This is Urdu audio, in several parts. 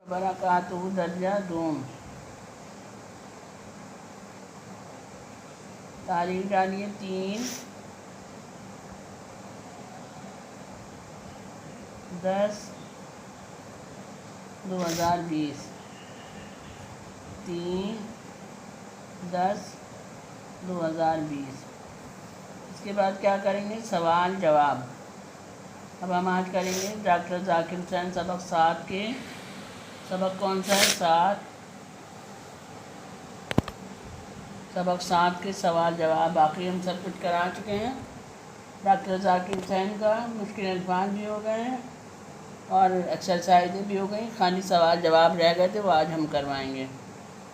برکاتہ درجہ دوم۔ تاریخ ڈالیے 3/10/2020 3/10/2020۔ اس کے بعد کیا کریں گے؟ سوال جواب۔ اب ہم آج کریں گے ڈاکٹر ذاکر حسین سبق 7 کے۔ سبق کون سا ہے؟ 7۔ سبق 7 کے سوال جواب۔ باقی ہم سب کچھ کرا چکے ہیں۔ ڈاکٹر ذاکر حسین کا مشکل الفاظ بھی ہو گئے ہیں اور ایکسرسائزیں بھی ہو گئیں، خالی سوال جواب رہ گئے تھے، وہ آج ہم کروائیں گے۔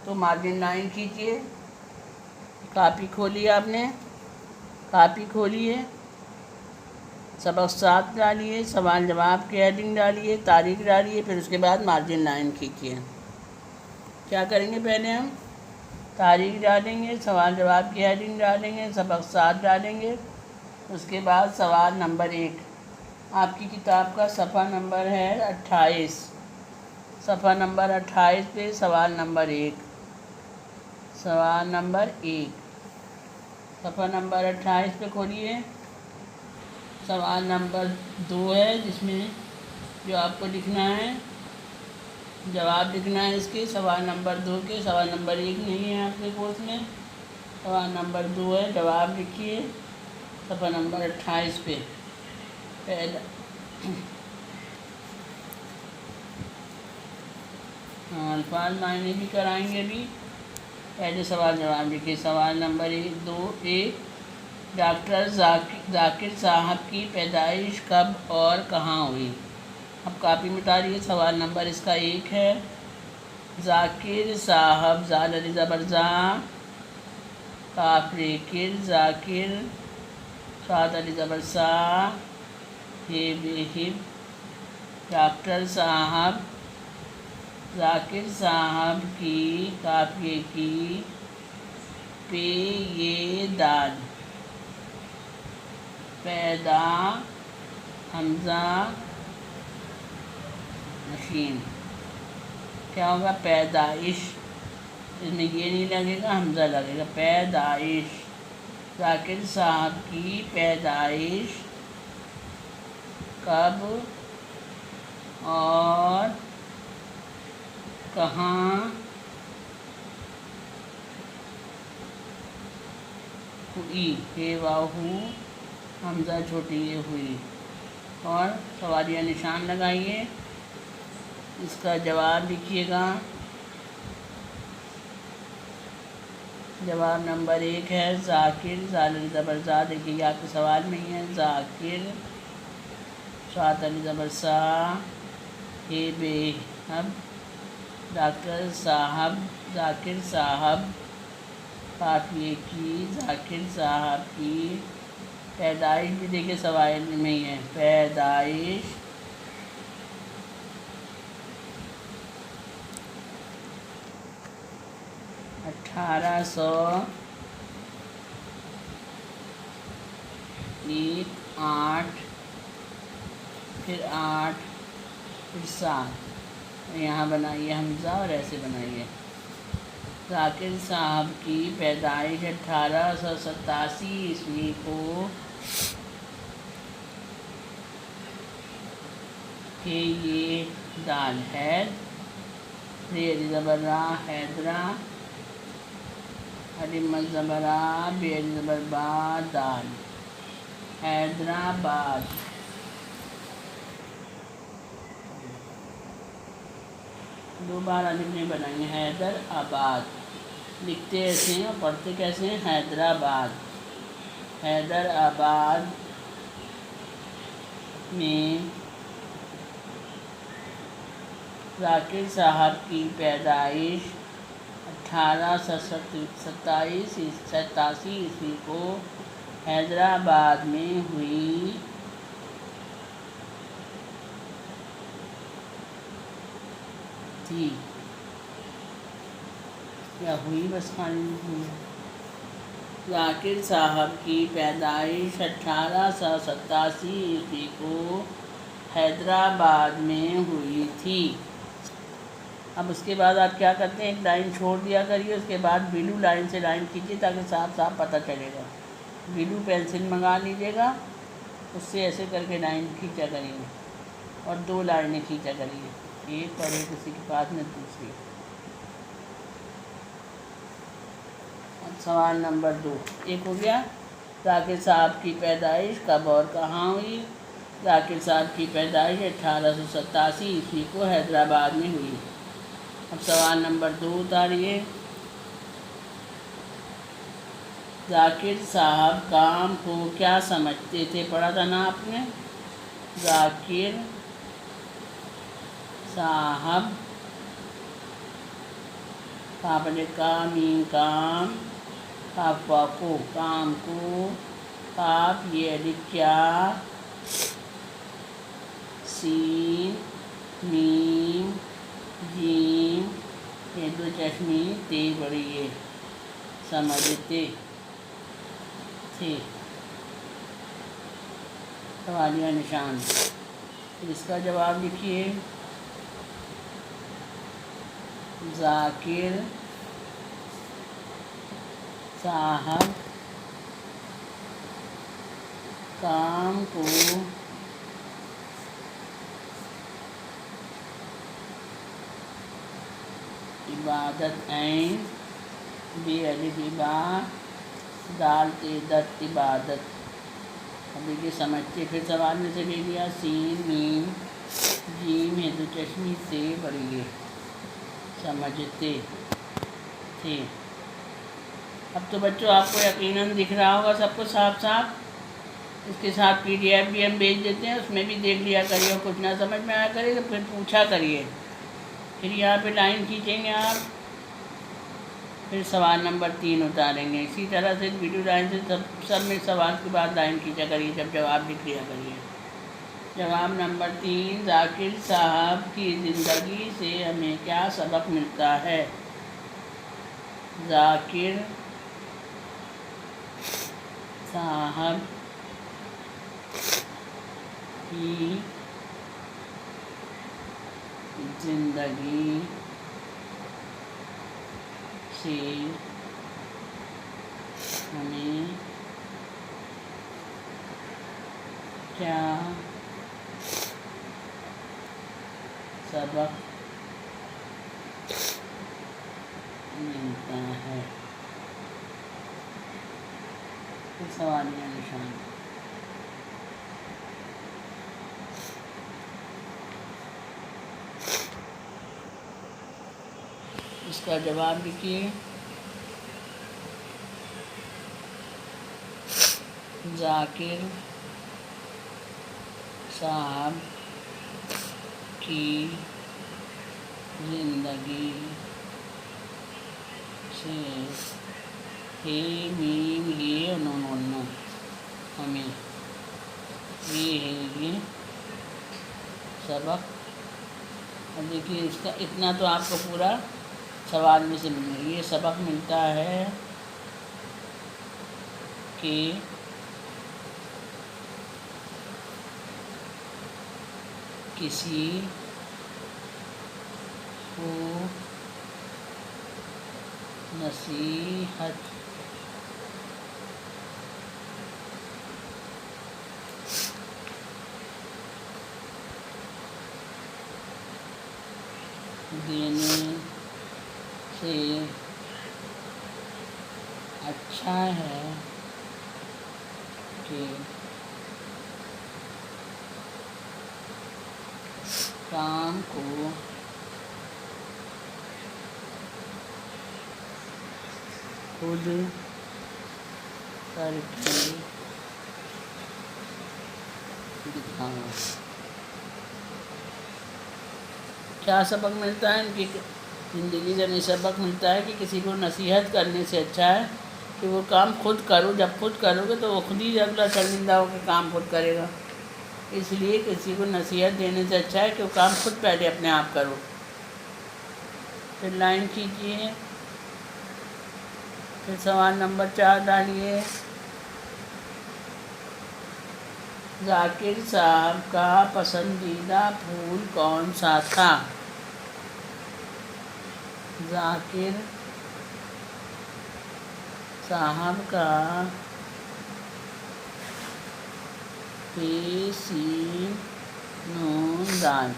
تو مارجن لائن کھینچیے، کاپی کھولیے، آپ نے کاپی کھولیے، سبق 7 ڈالیے، سوال جواب کی ہیڈنگ ڈالیے، تاریخ ڈالیے، پھر اس کے بعد مارجن لائن کھینچیے۔ کیا کریں گے؟ پہلے ہم تاریخ ڈالیں گے، سوال جواب کی ہیڈنگ ڈالیں گے، سبق 7 ڈالیں گے، اس کے بعد سوال نمبر 1۔ آپ کی کتاب کا صفحہ نمبر ہے 28، صفحہ نمبر 28 پہ سوال نمبر 1۔ سوال نمبر 1 صفحہ نمبر 28 پہ کھولیے۔ سوال نمبر 2 ہے جس میں جو آپ کو لکھنا ہے، جواب لکھنا ہے اس کے، سوال نمبر 2 کے۔ سوال نمبر 1 نہیں ہے آپ کے کورس میں، سوال نمبر 2 ہے، جواب لکھیے صفحہ نمبر 28 پہ۔ پہلا الفاظ معنی بھی کرائیں گے ابھی، پہلے سوال جواب لکھیے۔ سوال نمبر 1 ڈاکٹر ذاکر صاحب کی پیدائش کب اور کہاں ہوئی؟ اب کاپی مٹالیے۔ سوال نمبر اس کا 1 ہے، ذاکر صاحب، زال علی زبر زا، کاف ر کر، ذاکر، صاد علی زبر سا، ہے بے ہب، ڈاکٹر صاحب، ذاکر صاحب کی، کافیے کی، پہ یہ دال، پیدا، حمزہ نشین، کیا ہوگا؟ پیدائش، اس میں یہ نہیں لگے گا، حمزہ لگے گا، پیدائش۔ ذاکر صاحب کی پیدائش کب اور کہاں ہوئی؟ ہے واو ہو، حمزہ چھوٹی یہ ہوئی، اور سوالیہ نشان لگائیے، اس کا جواب لکھیے گا۔ جواب نمبر 1 ہے ذاکر، زال علی زبر زا، دیکھیے یہ آپ کے سوال میں ہی ہے، ذاکر، صاد علی زبر سا، ہے بے ہب، ڈاکٹر صاحب، ذاکر صاحب، قافیے کی، ذاکر صاحب کی، پیدائش بھی دیکھیے سوال میں ہی ہے، پیدائش 1801 پھر 8 پھر 7، یہاں بنائیے حمزہ اور ایسے بنائیے۔ ذاکر صاحب کی پیدائش 1887 عیسوی کو کہ یہ دال حید، ری علی زبر را، حیدرا، علم زبرا، بے علی زبر با، دال، حیدرآباد۔ دو بار الف نہیں بنائیں، حیدر آباد، لکھتے ایسے ہیں اور پڑھتے کیسے ہیں؟ حیدرآباد۔ حیدرآباد میں ذاکر صاحب کی پیدائش 1887 عیسوی کو حیدرآباد میں ہوئی تھی، یا ہوئی، بس خالی ہوئی۔ ذاکر صاحب کی پیدائش 1887 عیسوی کو حیدرآباد میں ہوئی تھی۔ اب اس کے بعد آپ کیا کرتے ہیں، ایک لائن چھوڑ دیا کریے، اس کے بعد بلو لائن سے لائن کھینچیے تاکہ صاف صاف پتہ چلے گا۔ بلو پینسل منگا لیجیے گا، اس سے ایسے کر کے لائن کھینچا کریے اور 2 لائنیں کھینچا کریے، ایک اور ایک کسی کے پاس میں دوسری۔ سوال نمبر 2 ایک ہو گیا، ذاکر صاحب کی پیدائش کب اور کہاں ہوئی؟ ذاکر صاحب کی پیدائش 1887 عیسوی کو حیدرآباد میں ہوئی۔ اب سوال نمبر 2 اتاریے۔ ذاکر صاحب کام کو کیا سمجھتے تھے؟ پڑھا تھا نا آپ نے۔ ذاکر صاحب پہلے کام کاف کو کام کو، کاف یہ الف کیا، سین میم جیم یہ 2 چشمی تے بڑی یہ سمجھتے تھے، سوالیہ نشان۔ اس کا جواب لکھیے۔ ذاکر صاحب کام کو عبادت عین بے الف با دال تے دت عبادت۔ اب دیکھیے سمجھتے، پھر سوال میں سے لے لیا، سین میم جیم ہے 2 چشمی سے بڑی سمجھتے تھے۔ اب تو بچوں آپ کو یقیناً دکھ رہا ہوگا سب کو صاف صاف۔ اس کے ساتھ PDF بھی ہم بھیج دیتے ہیں، اس میں بھی دیکھ لیا کریے، اور کچھ نہ سمجھ میں آیا کرے تو پھر پوچھا کریے۔ پھر یہاں پہ لائن کھینچیں گے آپ، پھر سوال نمبر 3 اتاریں گے۔ اسی طرح سے ویڈیو لائن سے سب میں سوال کے بعد لائن کھینچا کریے، جب جواب لکھ لیا کریے۔ جواب نمبر 3، ذاکر صاحب کی زندگی سے ہمیں کیا سبق ملتا ہے؟ ذاکر صاحب کی زندگی سے ہمیں کیا سبق ملتا ہے؟ سوالیہ نشان۔ اس کا جواب لکھیے۔ ذاکر صاحب کی زندگی سے ہے میم یہ نون ہمیں یہ ہے یہ سبق۔ اب دیکھیے اس کا اتنا تو آپ کو پورا سوال میں سے ملے، یہ سبق ملتا ہے کہ کسی کو نصیحت دینے سے اچھا ہے کہ کام کو خود کر کے دکھاؤ۔ کیا سبق ملتا ہے ان کی زندگی سے؟ سبق ملتا ہے کہ کسی کو نصیحت کرنے سے اچھا ہے کہ وہ کام خود کرو۔ جب خود کرو گے تو وہ خود ہی اگلا شرمندہ ہو کے کام خود کرے گا۔ اس لیے کسی کو نصیحت دینے سے اچھا ہے کہ وہ کام خود پہلے اپنے آپ کرو۔ پھر لائن کھینچیے، پھر سوال نمبر 4 ڈالیے۔ ذاکر صاحب کا پسندیدہ پھول کون سا تھا؟ ذاکر صاحب کا پے سین نون دال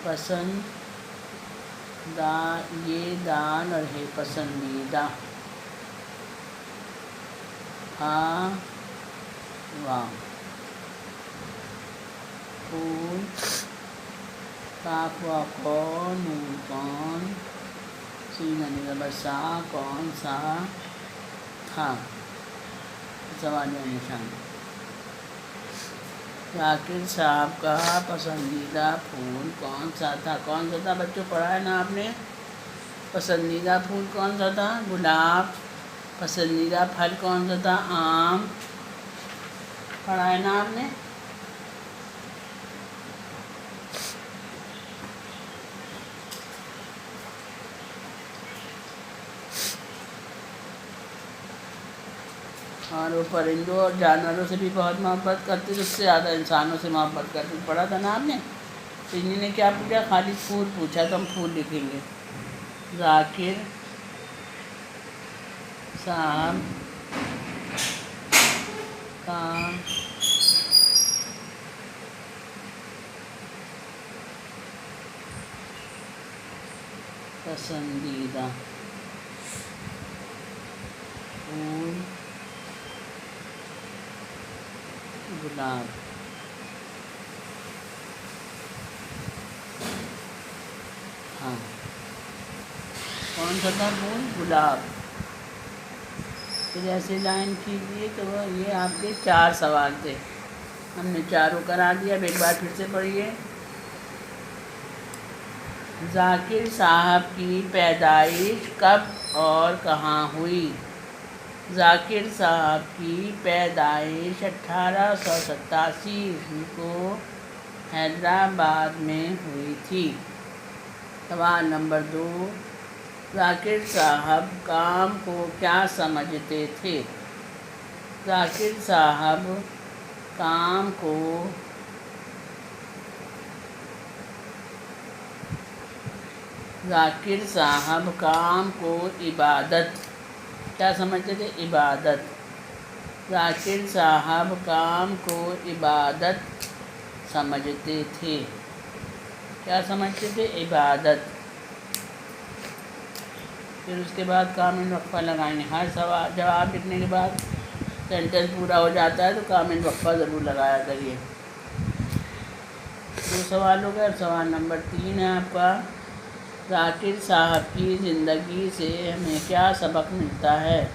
پسند یہ دال اور ہے پسندیدہ واو پھول کاف وا کون نون کون سین برسا کون سا تھا سوالیہ نشان ذاکر صاحب کا پسندیدہ پھول کون سا تھا بچوں پڑھا ہے نا آپ نے پسندیدہ پھول کون سا تھا گلاب پسندیدہ پھل کون سا تھا آم پڑھا ہے نا آپ نے اور وہ پرندوں اور جانوروں سے بھی بہت محبت کرتے تھے اس سے زیادہ انسانوں سے محبت کرتے پڑھا تھا نا آپ نے تو انہوں نے کیا پوچھا خالی پھول پوچھا تو ہم پھول لکھیں گے ذاکر صاحب کا پسندیدہ پھول گلاب ہاں کون سا تھا پھول گلاب پھر ایسے لائن کیجیے تو یہ آپ کے 4 سوال تھے ہم نے چاروں کرا دیا اب ایک بار پھر سے پڑھیے ذاکر صاحب کی پیدائش کب اور کہاں ہوئی ذاکر صاحب کی پیدائش 1887 عیسوی کو حیدرآباد میں ہوئی تھی سوال نمبر 2 ذاکر صاحب کام کو کیا سمجھتے تھے ذاکر صاحب کام کو عبادت کیا سمجھتے تھے عبادت ذاکر صاحب کام کو عبادت سمجھتے تھے کیا سمجھتے تھے عبادت پھر اس کے بعد کامل وقفہ لگائیں گے ہر سوال جواب لکھنے کے بعد سینٹنس پورا ہو جاتا ہے تو کامل وقفہ ضرور لگایا کریے 2 سوال ہو گئے اور سوال نمبر 3 ہے آپ کا ذاکر صاحب کی زندگی سے ہمیں کیا سبق ملتا ہے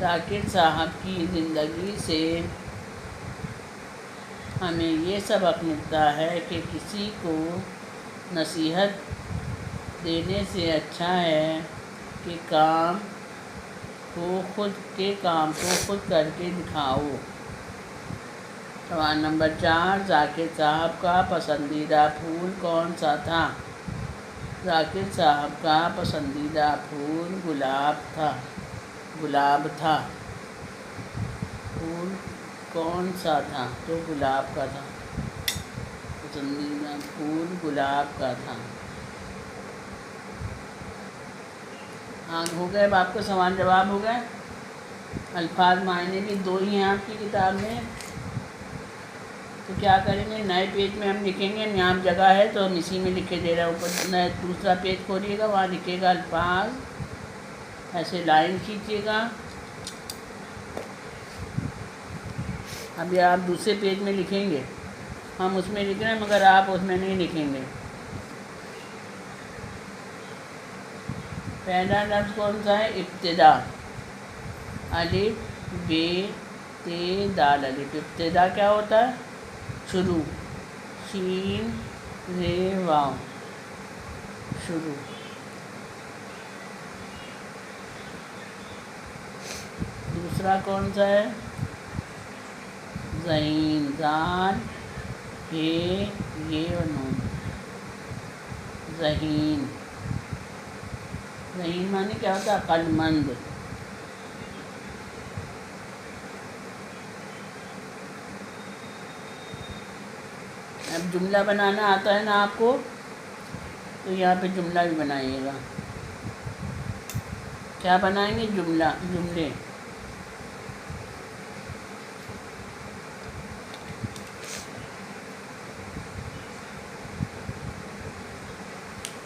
ذاکر صاحب کی زندگی سے ہمیں یہ سبق ملتا ہے کہ کسی کو نصیحت دینے سے اچھا ہے کہ کام کو خود کر کے دکھاؤ سوال نمبر 4 ذاکر صاحب کا پسندیدہ پھول کون سا تھا ذاکر صاحب کا پسندیدہ پھول گلاب تھا پھول کون سا تھا تو گلاب کا تھا پسندیدہ پھول گلاب کا تھا ہاں ہو گئے اب آپ کو سوال جواب ہو گئے الفاظ معنی بھی 2 ہی ہیں آپ کی کتاب میں تو کیا کریں گے نئے پیج میں ہم لکھیں گے یہاں جگہ ہے تو ہم اسی میں لکھے دے رہے ہیں اوپر دوسرا پیج کھولیے گا وہاں لکھے گا الفاظ ایسے لائن کھینچیے گا ابھی آپ دوسرے پیج میں لکھیں گے ہم اس میں لکھ رہے ہیں مگر آپ اس میں نہیں لکھیں گے پہلا لفظ کون سا ہے ابتدا الف ب ت دال الف ابتدا کیا ہوتا ہے شروع شین ر واو شروع دوسرا کون سا ہے زین زال ہے یہ اور نون ذہین معنی کیا ہوتا ہے عقل مند اب جملہ بنانا آتا ہے نا آپ کو تو یہاں پہ جملہ بھی بنائیے گا. کیا بنائیں گے؟ جملے.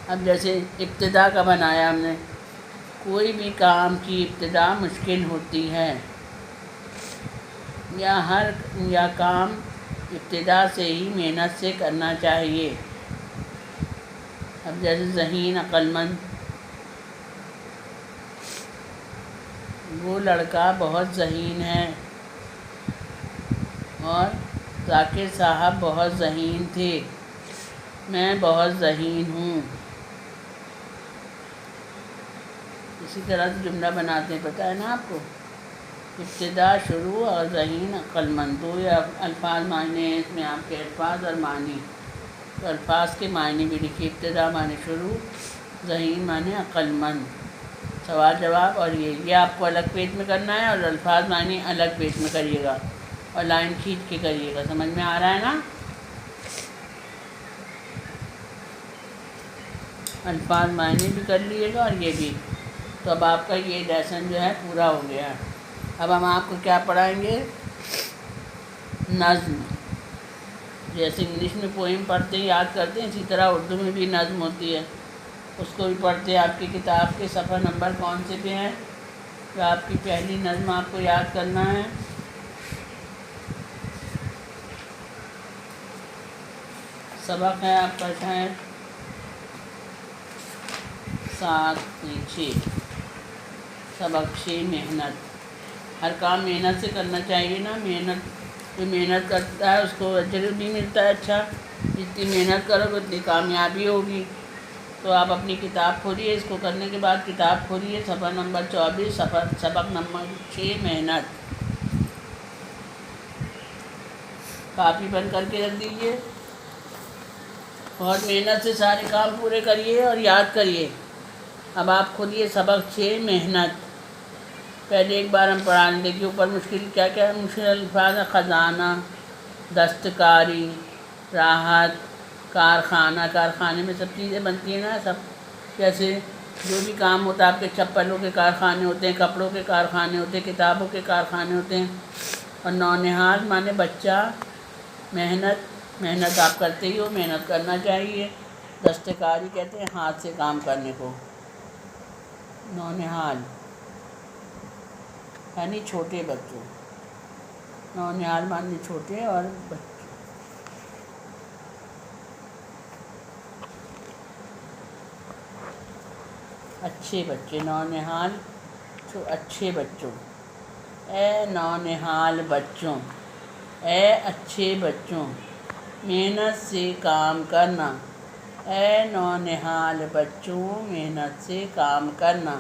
اب جیسے ابتدا کا بنایا ہم نے، کوئی بھی کام کی ابتدا مشکل ہوتی ہے، یا کام ابتدا سے ہی محنت سے کرنا چاہیے. اب جیسے ذہین، عقل مند. وہ لڑکا بہت ذہین ہے اور ذاکر صاحب بہت ذہین تھے. میں بہت ذہین ہوں. اسی طرح سے جملہ بناتے ہیں، پتہ ہے نا آپ کو. ابتدا، شروع اور ذہین، عقل مند. دو یا الفاظ معنی ہیں اس میں آپ کے، الفاظ اور معنی. تو الفاظ کے معنی بھی لکھیے. ابتدا معنی شروع، ذہین معنی عقل مند. سوال جواب، اور یہ آپ کو الگ پیج میں کرنا ہے، اور الفاظ معنی الگ پیج میں کریے گا اور لائن کھینچ کے کریے گا. سمجھ میں آ رہا ہے نا؟ الفاظ معنی بھی کر لیے گا اور یہ بھی. تو اب آپ کا یہ لیسن جو ہے پورا ہو گیا ہے. اب ہم آپ کو کیا پڑھائیں گے؟ نظم. جیسے انگلش میں پوئم پڑھتے ہیں، یاد کرتے ہیں، اسی طرح اردو میں بھی نظم ہوتی ہے، اس کو بھی پڑھتے ہیں. آپ کی کتاب کے صفحہ نمبر کون سے پہ ہے؟ تو آپ کی پہلی نظم آپ کو یاد کرنا ہے. سبق ہے آپ کا شاید 7/6. سبق 6، محنت. ہر کام محنت سے کرنا چاہیے نا. جو محنت کرتا ہے اس کو اجر بھی ملتا ہے. اچھا، جتنی محنت کرو گے اتنی کامیابی ہوگی. تو آپ اپنی کتاب کھولیے. اس کو کرنے کے بعد کتاب کھولیے، صفحہ نمبر 24، سبق نمبر 6، محنت. کاپی بند کر کے رکھ دیجیے. بہت محنت سے سارے کام پورے کریے اور یاد کریے. اب آپ کھولیے سبق 6، محنت. پہلے ایک بار ہم پڑھا لیں. دیکھیے اوپر مشکل کیا کیا مشکل الفاظ ہیں. خزانہ، دستکاری، راحت، کارخانہ. کارخانے میں سب چیزیں بنتی ہیں نا، سب. جیسے جو بھی کام ہوتا ہے، آپ کے چپلوں کے کارخانے ہوتے ہیں، کپڑوں کے کارخانے ہوتے ہیں، کتابوں کے کارخانے ہوتے ہیں. اور نونہال مانے بچہ. محنت آپ کرتے ہی ہو، محنت کرنا چاہیے. دستکاری کہتے ہیں ہاتھ سے کام کرنے کو. نونہال یعنی چھوٹے بچوں. نونہال مانے چھوٹے اور بچے. اچھے بچے. نونہال اچھے بچوں. اے نونہال بچوں، اے اچھے بچوں، محنت سے کام کرنا. اے نونہال بچوں، محنت سے کام کرنا.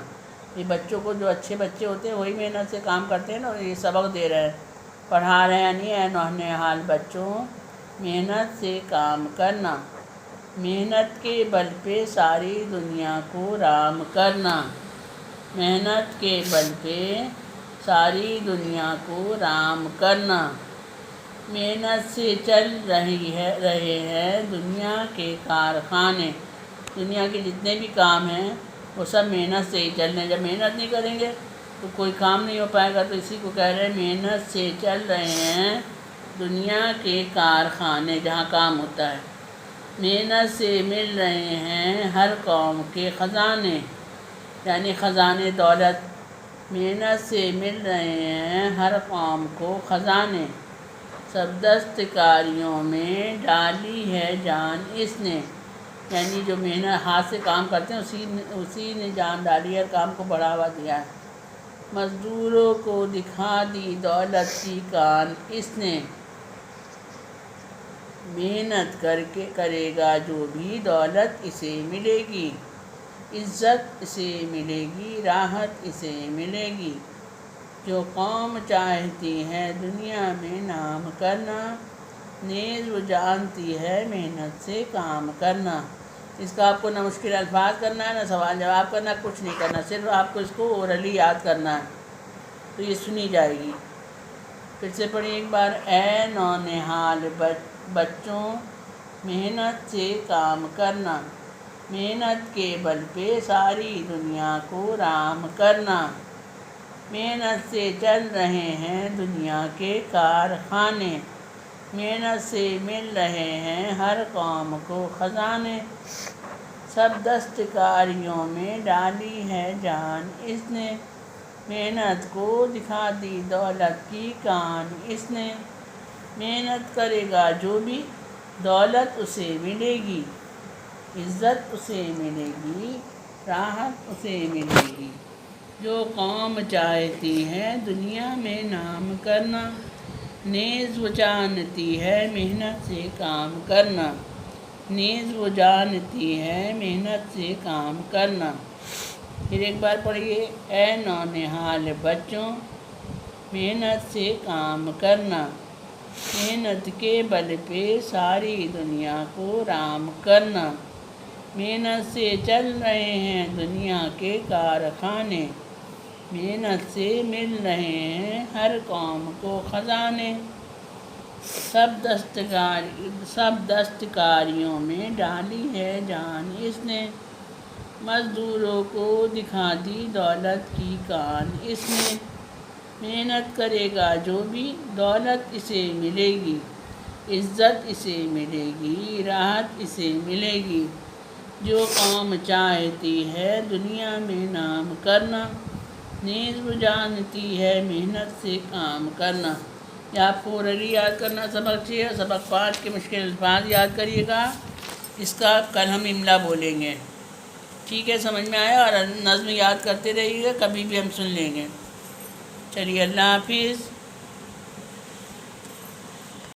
یہ بچوں کو، جو اچھے بچے ہوتے ہیں وہی محنت سے کام کرتے ہیں نا. یہ سبق دے رہے ہیں، پڑھا رہے ہیں. یعنی اے نونہال بچوں، محنت سے کام کرنا. محنت کے بل پہ ساری دنیا کو رام کرنا. محنت کے بل پہ ساری دنیا کو رام کرنا. محنت سے چل رہے ہیں دنیا کے کارخانے. دنیا کے جتنے بھی کام ہیں وہ سب محنت سے ہی چل رہے ہیں. جب محنت نہیں کریں گے تو کوئی کام نہیں ہو پائے گا. تو اسی کو کہہ رہے ہیں محنت سے چل رہے ہیں دنیا کے کارخانے، جہاں کام ہوتا ہے. محنت سے مل رہے ہیں ہر قوم کے خزانے، یعنی خزانے دولت. محنت سے مل رہے ہیں ہر قوم کو خزانے. سب دستکاریوں میں ڈالی ہے جان اس نے. یعنی جو محنت ہاتھ سے کام کرتے ہیں اسی نے جان ڈالی ہے، کام کو بڑھاوا دیا ہے. مزدوروں کو دکھا دی دولت کی کان اس نے. محنت کر کے کرے گا جو بھی دولت اسے ملے گی. عزت اسے ملے گی، راحت اسے ملے گی. جو قوم چاہتی ہے دنیا میں نام کرنا، نیز وہ جانتی ہے محنت سے کام کرنا. اس کا آپ کو نہ مشکل الفاظ کرنا ہے، نہ سوال جواب کرنا، کچھ نہیں کرنا. صرف آپ کو اس کو اورلی یاد کرنا ہے تو یہ سنی جائے گی. پھر سے پڑھیے ایک بار. اے نونہال بچوں، محنت سے کام کرنا. محنت کے بل پہ ساری دنیا کو رام کرنا، محنت سے چل رہے ہیں دنیا کے کارخانے، محنت سے مل رہے ہیں ہر قوم کو خزانے، سب دستکاریوں میں ڈالی ہے جان اس نے، محنت کو دکھا دی دولت کی کان اس نے، محنت کرے گا جو بھی دولت اسے ملے گی، عزت اسے ملے گی، راحت اسے ملے گی، جو قوم چاہتی ہے دنیا میں نام کرنا، نیز وہ جانتی ہے محنت سے کام کرنا، نیز وہ جانتی ہے محنت سے کام کرنا۔ پھر ایک بار پڑھیے، اے نونہال بچوں محنت سے کام کرنا، محنت کے بل پہ ساری دنیا کو رام کرنا، محنت سے چل رہے ہیں دنیا کے کارخانے، محنت سے مل رہے ہیں ہر قوم کو خزانے، سب دستکاریوں میں ڈالی ہے جان اس نے، مزدوروں کو دکھا دی دولت کی کان اس نے، محنت کرے گا جو بھی دولت اسے ملے گی، عزت اسے ملے گی، راحت اسے ملے گی، جو قوم چاہتی ہے دنیا میں نام کرنا، نیز وہ جانتی ہے محنت سے کام کرنا۔ یہ آپ کو ریلی یاد کرنا سبق 6 اور سبق 5 کے مشکل الفاظ یاد کریے گا، اس کا کل ہم املا بولیں گے، ٹھیک ہے؟ سمجھ میں آیا؟ اور نظم یاد کرتے رہیے گا، کبھی بھی ہم سن لیں گے۔ چلیے اللہ حافظ۔